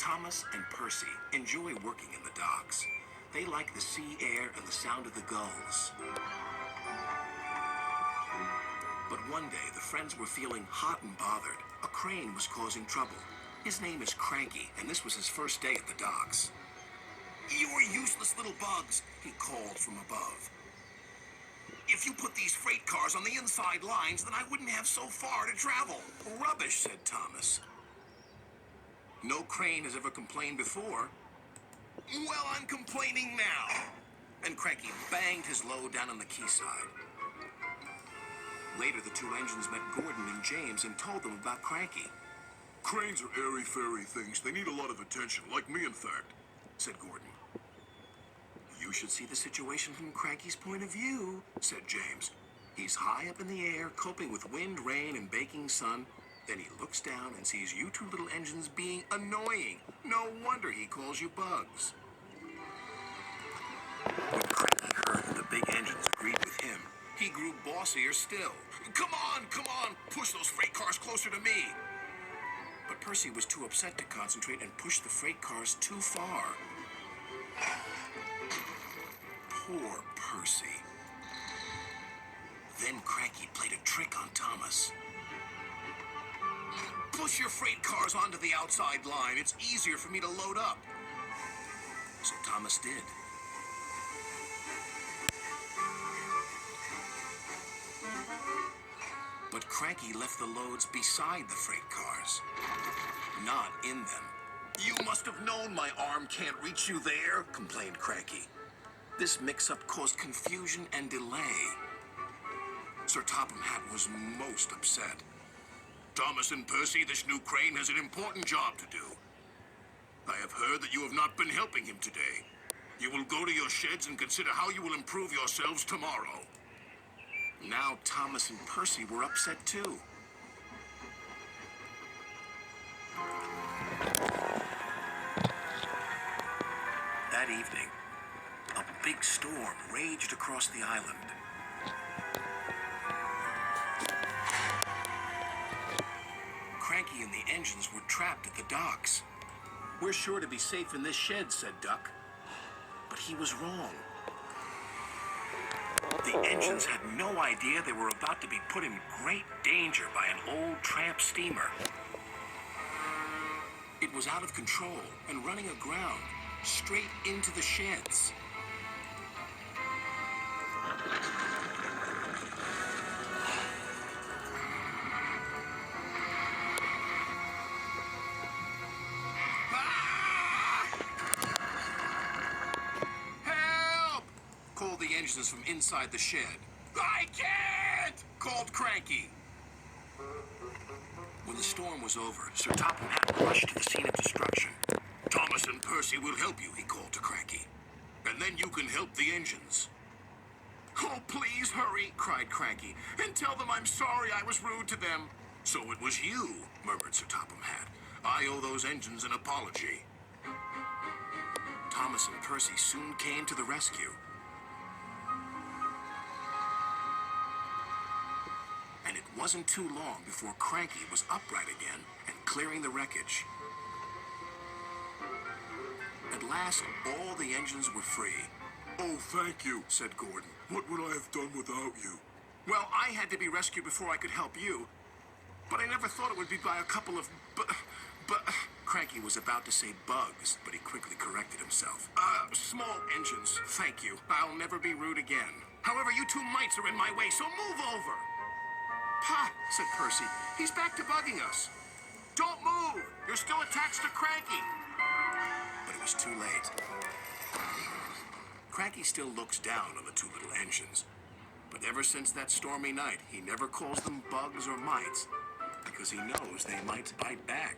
Thomas and Percy enjoy working in the docks. They like the sea air and the sound of the gulls. But one day, the friends were feeling hot and bothered. A crane was causing trouble. His name is Cranky, and this was his first day at the docks. "You are useless little bugs," he called from above. "If you put these freight cars on the inside lines, then I wouldn't have so far to travel." "Rubbish," said Thomas. "No crane has ever complained before." "Well, I'm complaining now." And Cranky banged his load down on the quayside. Later, the two engines met Gordon and James and told them about Cranky. "Cranes are airy-fairy things. They need a lot of attention, like me, in fact," said Gordon. "You should see the situation from Cranky's point of view," said James. "He's high up in the air, coping with wind, rain, and baking sun. Then he looks down and sees you two little engines being annoying. No wonder he calls you bugs." When Cranky heard that the big engines agreed with him, he grew bossier still. Come on, push those freight cars closer to me." But Percy was too upset to concentrate and pushed the freight cars too far. Poor Percy. Then Cranky played a trick on Thomas. "Push your freight cars onto the outside line. It's easier for me to load up." So Thomas did. But Cranky left the loads beside the freight cars, not in them. "You must have known my arm can't reach you there," complained Cranky. This mix-up caused confusion and delay. Sir Topham Hatt was most upset. "Thomas and Percy, this new crane has an important job to do. I have heard that you have not been helping him today. You will go to your sheds and consider how you will improve yourselves tomorrow." Now Thomas and Percy were upset too. That evening, a big storm raged across the island. Cranky and the engines were trapped at the docks. "We're sure to be safe in this shed," said Duck. But he was wrong. The engines had no idea they were about to be put in great danger by an old tramp steamer. It was out of control and running aground, straight into the sheds. Called the engines from inside the shed. "I can't!" called Cranky. When the storm was over, Sir Topham Hatt rushed to the scene of destruction. "Thomas and Percy will help you," he called to Cranky. "And then you can help the engines." "Oh, please hurry," cried Cranky, "and tell them I'm sorry I was rude to them." "So it was you," murmured Sir Topham Hatt. "I owe those engines an apology." Thomas and Percy soon came to the rescue. And it wasn't too long before Cranky was upright again and clearing the wreckage. At last, all the engines were free. "Oh, thank you," said Gordon. "What would I have done without you?" "Well, I had to be rescued before I could help you. But I never thought it would be by a couple of Cranky was about to say bugs, but he quickly corrected himself. Small engines, thank you. I'll never be rude again. However, you two mites are in my way, so move over." "Pa," said Percy, "he's back to bugging us." "Don't move! You're still attached to Cranky." But it was too late. Cranky still looks down on the two little engines. But ever since that stormy night, he never calls them bugs or mites, because he knows they might bite back.